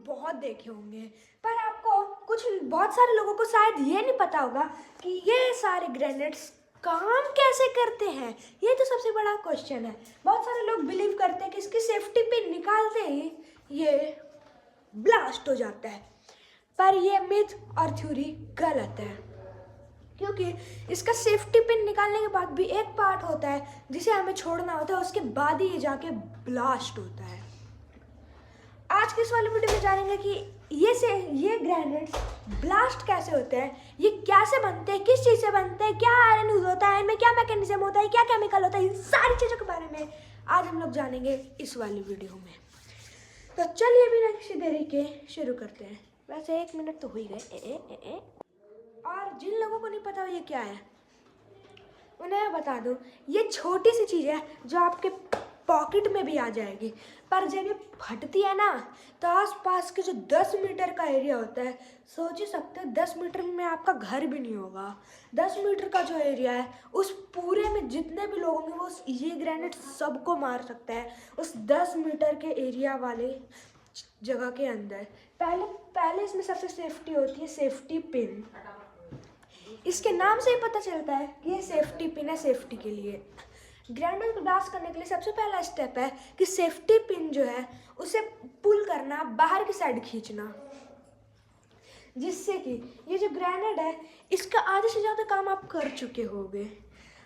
बहुत देखे होंगे, पर आपको बहुत सारे लोगों को शायद ये नहीं पता होगा कि ये सारे ग्रेनेड्स काम कैसे करते हैं। ये तो सबसे बड़ा क्वेश्चन है। बहुत सारे लोग बिलीव करते हैं कि इसकी सेफ्टी पिन निकालते ही ये ब्लास्ट हो जाता है, पर ये मिथ और थ्योरी गलत है, क्योंकि इसका सेफ्टी पिन निकालने के बाद भी एक पार्ट होता है जिसे हमें छोड़ना होता है, उसके बाद ही ये जाके ब्लास्ट होता है। आज के इस वाले वीडियो में जानेंगे कि ये ग्रेनेड्स ब्लास्ट कैसे होते हैं, ये कैसे बनते हैं, किस चीज़ से बनते हैं, क्या आयरन यूज होता है, इनमें क्या मैकेनिज्म होता है, क्या केमिकल होता है, इन सारी चीज़ों के बारे में आज हम लोग जानेंगे इस वाली वीडियो में। तो चलिए बिना किसी देरी के शुरू करते हैं। वैसे 1 मिनट तो हो ही गए। और जिन लोगों को नहीं पता ये क्या है उन्हें मैं बता दूं, ये छोटी सी चीज़ है जो आपके पॉकेट में भी आ जाएगी, पर जब ये फटती है ना तो आसपास के जो 10 मीटर का एरिया होता है, सोच ही सकते हो 10 मीटर में आपका घर भी नहीं होगा। 10 मीटर का जो एरिया है उस पूरे में जितने भी लोग होंगे वो ये ग्रेनेड सबको मार सकता है उस 10 मीटर के एरिया वाले जगह के अंदर। पहले इसमें सबसे सेफ्टी होती है सेफ्टी पिन। इसके नाम से ही पता चलता है कि ये सेफ्टी पिन है, सेफ्टी के लिए। ग्रेनेड को ब्लास्ट करने के लिए सबसे पहला स्टेप है कि सेफ्टी पिन जो है उसे पुल करना, बाहर की साइड खींचना, जिससे कि ये जो ग्रेनेड है इसका आधे से ज़्यादा काम आप कर चुके होंगे।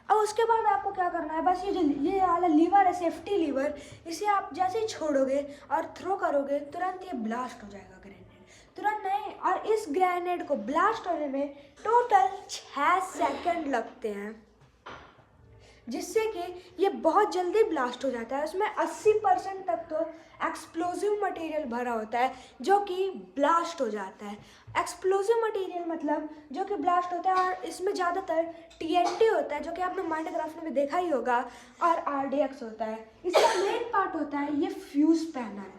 अब उसके बाद आपको क्या करना है, बस ये वाला लीवर है, सेफ्टी लीवर, इसे आप जैसे ही छोड़ोगे और थ्रो करोगे तुरंत ये ब्लास्ट हो जाएगा ग्रेनेड, तुरंत नहीं। और इस ग्रेनेड को ब्लास्ट होने में टोटल 6 सेकंड लगते हैं, जिससे कि ये बहुत जल्दी ब्लास्ट हो जाता है। उसमें 80% तक तो एक्सप्लोजिव मटेरियल भरा होता है जो कि ब्लास्ट हो जाता है। एक्सप्लोजिव मटेरियल मतलब जो कि ब्लास्ट होता है, और इसमें ज़्यादातर TNT होता है जो कि आपने माइनक्राफ्ट में देखा ही होगा, और RDX होता है। इसका मेन पार्ट होता है ये फ्यूज़ पैनल,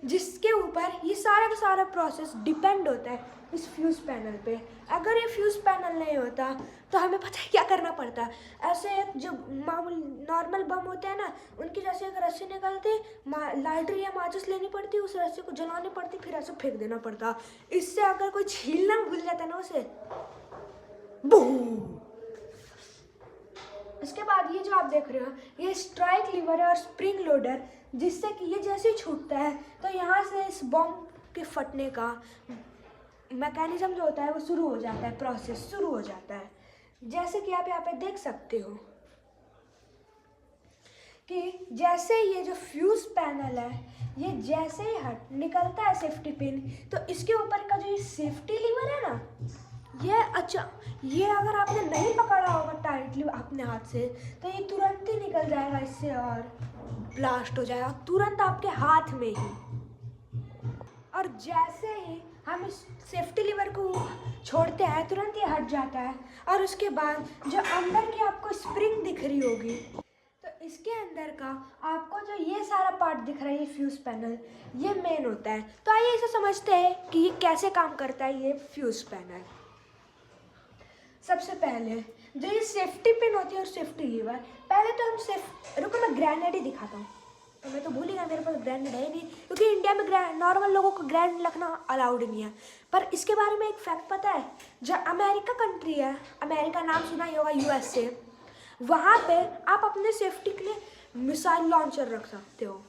जिसके ऊपर ये सारा का सारा प्रोसेस डिपेंड होता है इस फ्यूज़ पैनल पे। अगर ये फ्यूज़ पैनल नहीं होता तो हमें पता है क्या करना पड़ता। ऐसे जो मामूली नॉर्मल बम होते हैं ना, उनकी जैसे एक रस्सी निकलती, लाइटर या माचिस लेनी पड़ती, उस रस्सी को जलानी पड़ती, फिर ऐसे फेंक देना पड़ता। इससे अगर कोई छीलना भूल जाता ना उसे, बूम। इसके बाद ये जो आप देख रहे हो ये स्ट्राइक लीवर है और स्प्रिंग लोडर, जिससे कि ये जैसे ही छूटता है तो यहाँ से इस बॉम्ब के फटने का मैकेनिज्म जो होता है वो शुरू हो जाता है, प्रोसेस शुरू हो जाता है। जैसे कि आप यहाँ पे देख सकते हो कि जैसे ये जो फ्यूज़ पैनल है ये जैसे ही हट निकलता है सेफ्टी पिन, तो इसके ऊपर का जो ये सेफ्टी लीवर है ना, ये अगर आपने नहीं पकड़ा होगा टाइटली अपने हाथ से तो ये तुरंत ही निकल जाएगा इससे और ब्लास्ट हो जाएगा तुरंत आपके हाथ में ही। और जैसे ही हम इस सेफ्टी लीवर को छोड़ते हैं तुरंत ये हट जाता है। और उसके बाद जो अंदर की आपको स्प्रिंग दिख रही होगी, तो इसके अंदर का आपको जो ये सारा पार्ट दिख रहा है, ये फ्यूज़ पैनल, ये मेन होता है। तो आइए इसे समझते हैं कि ये कैसे काम करता है ये फ्यूज़ पैनल। सबसे पहले जो ये सेफ्टी पिन होती है और सेफ्टी लीवर, पहले तो हम रुको मैं ग्रेनेड ही दिखाता हूँ। तो मैं तो भूल ही गया मेरे पास ग्रेनेड है नहीं, क्योंकि इंडिया में नॉर्मल लोगों को ग्रेनेड रखना अलाउड नहीं है। पर इसके बारे में एक फैक्ट पता है, जो अमेरिका कंट्री है, अमेरिका नाम सुना ही होगा, USA, वहाँ पे आप अपने सेफ्टी के लिए मिसाइल लॉन्चर रख सकते हो,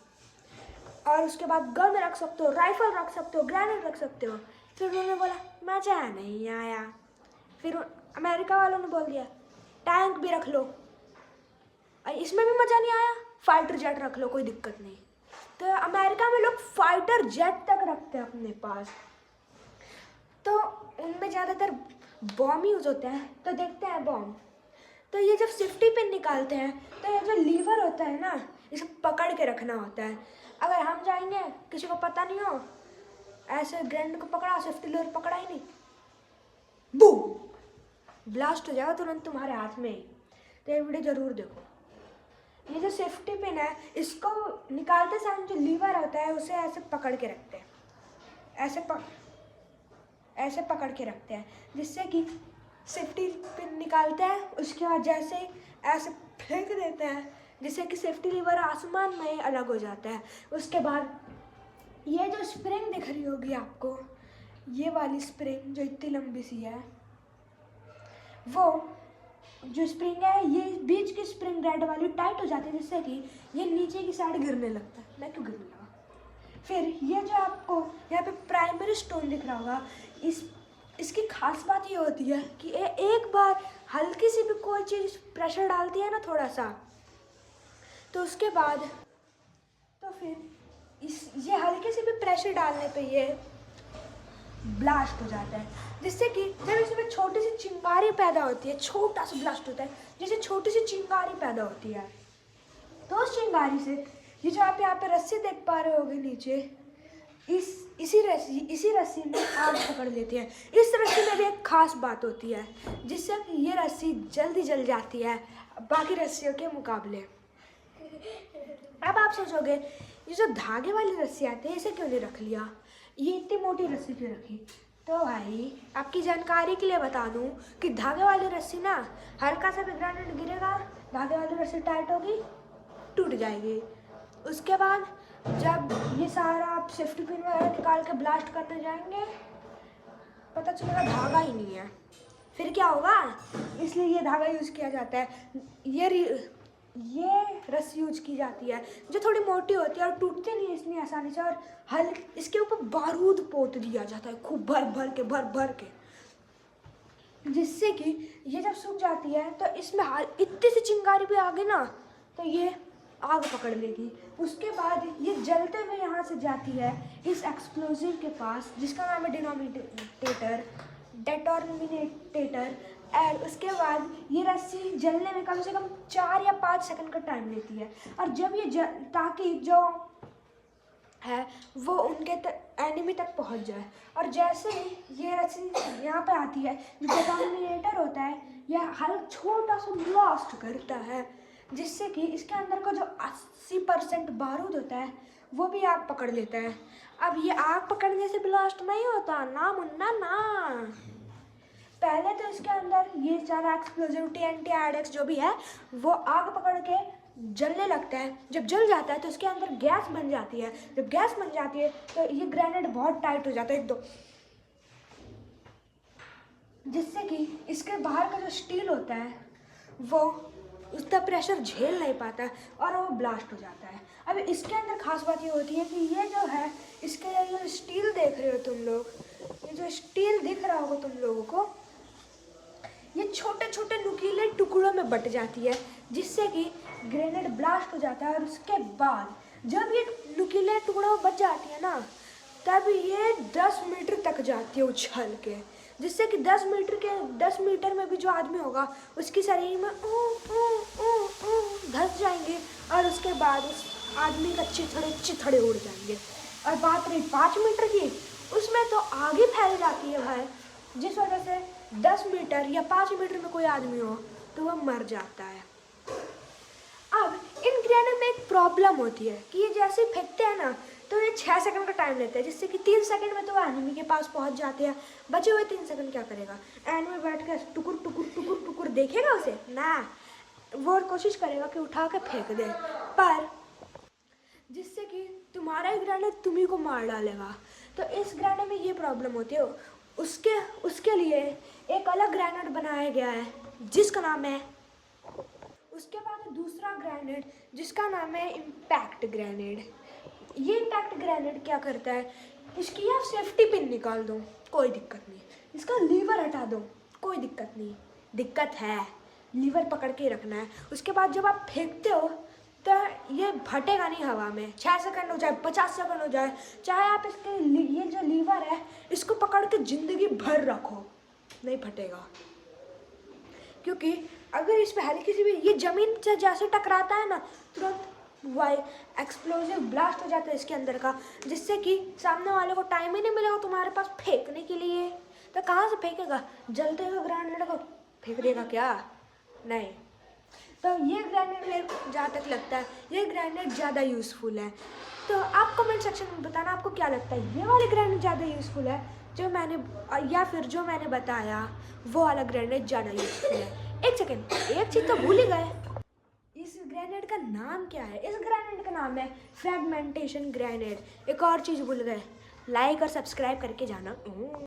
और उसके बाद गन रख सकते हो, राइफल रख सकते हो, ग्रेनेड रख सकते हो। फिर उन्होंने बोला मज़ा नहीं आया, फिर अमेरिका वालों ने बोल दिया टैंक भी रख लो, इसमें भी मज़ा नहीं आया, फाइटर जेट रख लो, कोई दिक्कत नहीं। तो अमेरिका में लोग फाइटर जेट तक रखते हैं अपने पास, तो उनमें ज़्यादातर बॉम्ब यूज होते हैं। तो देखते हैं बॉम्ब, तो ये जब सेफ्टी पिन निकालते हैं तो ये जो लीवर होता है ना, इसे पकड़ के रखना होता है। अगर हम जाएंगे किसी को पता नहीं हो, ऐसे ग्रेनेड को पकड़ा, सेफ्टी लीवर पकड़ा ही नहीं, बूम, ब्लास्ट हो जाएगा तुरंत तुम्हारे हाथ में ही। तो ये वीडियो ज़रूर देखो। ये जो सेफ्टी पिन है इसको निकालते समय जो लीवर होता है उसे ऐसे पकड़ के रखते हैं, ऐसे पकड़ के रखते हैं, जिससे कि सेफ्टी पिन निकालते हैं, उसके बाद जैसे ऐसे फेंक देते हैं जिससे कि सेफ्टी लीवर आसमान में अलग हो जाता है। उसके बाद ये जो स्प्रिंग दिख रही होगी आपको, ये वाली स्प्रिंग जो इतनी लंबी सी है, वो जो स्प्रिंग है ये बीच की स्प्रिंग रेड वाली टाइट हो जाती है, जिससे कि ये नीचे की साइड गिरने लगता है। मैं क्यों गिरने लगा? फिर ये जो आपको यहाँ पे प्राइमरी स्टोन दिख रहा होगा, इसकी खास बात ये होती है कि एक बार हल्की सी भी कोई चीज़ प्रेशर डालती है ना थोड़ा सा, तो उसके बाद तो फिर ये हल्के से भी प्रेशर डालने पे ये ब्लास्ट हो जाता है, जिससे कि जब इसमें छोटी सी चिंगारी पैदा होती है, छोटा सा ब्लास्ट होता है, जैसे छोटी सी चिंगारी पैदा होती है, तो उस चिंगारी से ये जो आप यहाँ पे रस्सी देख पा रहे होगे नीचे, इसी रस्सी में आग पकड़ लेती है। इस रस्सी में भी एक खास बात होती है, जिससे कि ये रस्सी जल्दी जल जाती है बाकी रस्सियों के मुकाबले। अब आप सोचोगे ये जो धागे वाली रस्सी आती है इसे क्यों नहीं रख लिया, ये इतनी मोटी रस्सी क्यों रखी? तो भाई आपकी जानकारी के लिए बता दूं कि धागे वाली रस्सी ना, हल्का सा भी ग्रेनेड गिरेगा, धागे वाली रस्सी टाइट होगी, टूट जाएगी। उसके बाद जब ये सारा आप सेफ्टी पिन वगैरह निकाल के ब्लास्ट करने जाएंगे, पता चलेगा धागा ही नहीं है, फिर क्या होगा? इसलिए ये धागा यूज़ किया जाता है, ये रस्सी यूज की जाती है जो थोड़ी मोटी होती है और टूटती नहीं है इतनी आसानी से, और इसके ऊपर बारूद पोत दिया जाता है खूब भर भर के, जिससे कि ये जब सूख जाती है तो इसमें इतनी सी चिंगारी भी आ गई ना तो ये आग पकड़ लेगी। उसके बाद ये जलते हुए यहाँ से जाती है इस एक्सप्लोजिव के पास, जिसका नाम है डेटोर्मिनेटर। और उसके बाद ये रस्सी जलने में कम से कम 4 या 5 सेकंड का टाइम लेती है, और जब ये ताकि जो है वो उनके एनिमी तक पहुंच जाए। और जैसे ही ये रस्सी यहाँ पे आती है, जो डेटोर्मिनेटर होता है यह हल्का छोटा सा ब्लास्ट करता है, जिससे कि इसके अंदर का जो 80% बारूद होता है वो भी आग पकड़ लेता है। अब ये आग पकड़ने से ब्लास्ट नहीं होता ना मुन्ना ना, पहले तो इसके अंदर ये सारा एक्सप्लोजिव TNT IDX जो भी है वो आग पकड़ के जलने लगता है। जब जल जाता है तो इसके अंदर गैस बन जाती है, जब गैस बन जाती है तो ये ग्रेनेड बहुत टाइट हो जाता है एकदम, जिससे कि इसके बाहर का जो स्टील होता है वो उसका प्रेशर झेल नहीं पाता और वो ब्लास्ट हो जाता है। अब इसके अंदर खास बात ये होती है कि ये जो है, इसके ये स्टील देख रहे हो तुम लोग, ये जो स्टील दिख रहा होगा तुम लोगों को, ये छोटे छोटे नुकीले टुकड़ों में बट जाती है, जिससे कि ग्रेनेड ब्लास्ट हो जाता है। और उसके बाद जब ये नुकीले टुकड़ों में बच जाती है ना, तब ये 10 मीटर तक जाती है उछल के, जिससे कि 10 मीटर में भी जो आदमी होगा उसकी शरीर में धस जाएंगे, और उसके बाद उस आदमी का चिथड़े उड़ जाएंगे। और बात रही 5 मीटर की, उसमें तो आगे फैल जाती है भाई, जिस वजह से 10 मीटर या 5 मीटर में कोई आदमी हो तो वह मर जाता है। अब इन ग्रेनेड में एक प्रॉब्लम होती है कि ये जैसे फेंकते हैं ना तो ये 6 सेकंड का टाइम लेता है, जिससे कि 3 सेकंड में तो एनिमी के पास पहुंच जाते हैं। बचे हुए 3 सेकंड क्या करेगा? एनिमी बैठ कर टुकुर देखेगा उसे ना, वो कोशिश करेगा कि उठा के फेंक दे, पर जिससे कि तुम्हारा ही ग्रेनेड तुम्ही को मार डालेगा। तो इस ग्रेनेड में ये प्रॉब्लम होती है। उसके लिए एक अलग ग्रेनेड बनाया गया है जिसका नाम है, उसके बाद दूसरा ग्रेनेड जिसका नाम है इम्पैक्ट ग्रेनेड। ये इम्पैक्ट ग्रेनेड क्या करता है, इसकी आप सेफ्टी पिन निकाल दो कोई दिक्कत नहीं, इसका लीवर हटा दो कोई दिक्कत नहीं, दिक्कत है लीवर पकड़ के रखना है। उसके बाद जब आप फेंकते हो तो ये फटेगा नहीं हवा में, 6 सेकंड हो जाए 50 सेकंड हो जाए, चाहे आप इसके ये जो लीवर है इसको पकड़ के ज़िंदगी भर रखो, नहीं फटेगा। क्योंकि अगर इस पर हल्की सी भी ये ज़मीन से जैसे टकराता है ना, तुरंत एक्सप्लोजिव ब्लास्ट हो जाता है इसके अंदर का, जिससे कि सामने वाले को टाइम ही नहीं मिलेगा तुम्हारे पास फेंकने के लिए। तो कहाँ से फेंकेगा? जलते हुए ग्रेनेड को फेंक देगा क्या? नहीं। तो ये ग्रेनेड मेरे को जहाँ तक लगता है ये ग्रेनेड ज़्यादा यूज़फुल है। तो आप कमेंट सेक्शन में बताना आपको क्या लगता है, ये वाली ग्रेनेड ज़्यादा यूज़फुल है जो मैंने, या फिर जो मैंने बताया वो वाला ग्रेनेड ज़्यादा यूज़फुल है। एक सेकेंड, एक चीज़ तो भूल ही गए, इस ग्रेनेड का नाम क्या है? इस ग्रेनेड का नाम है फ्रैगमेंटेशन ग्रेनेड। एक और चीज़ भूल गए, लाइक और सब्सक्राइब करके जाना।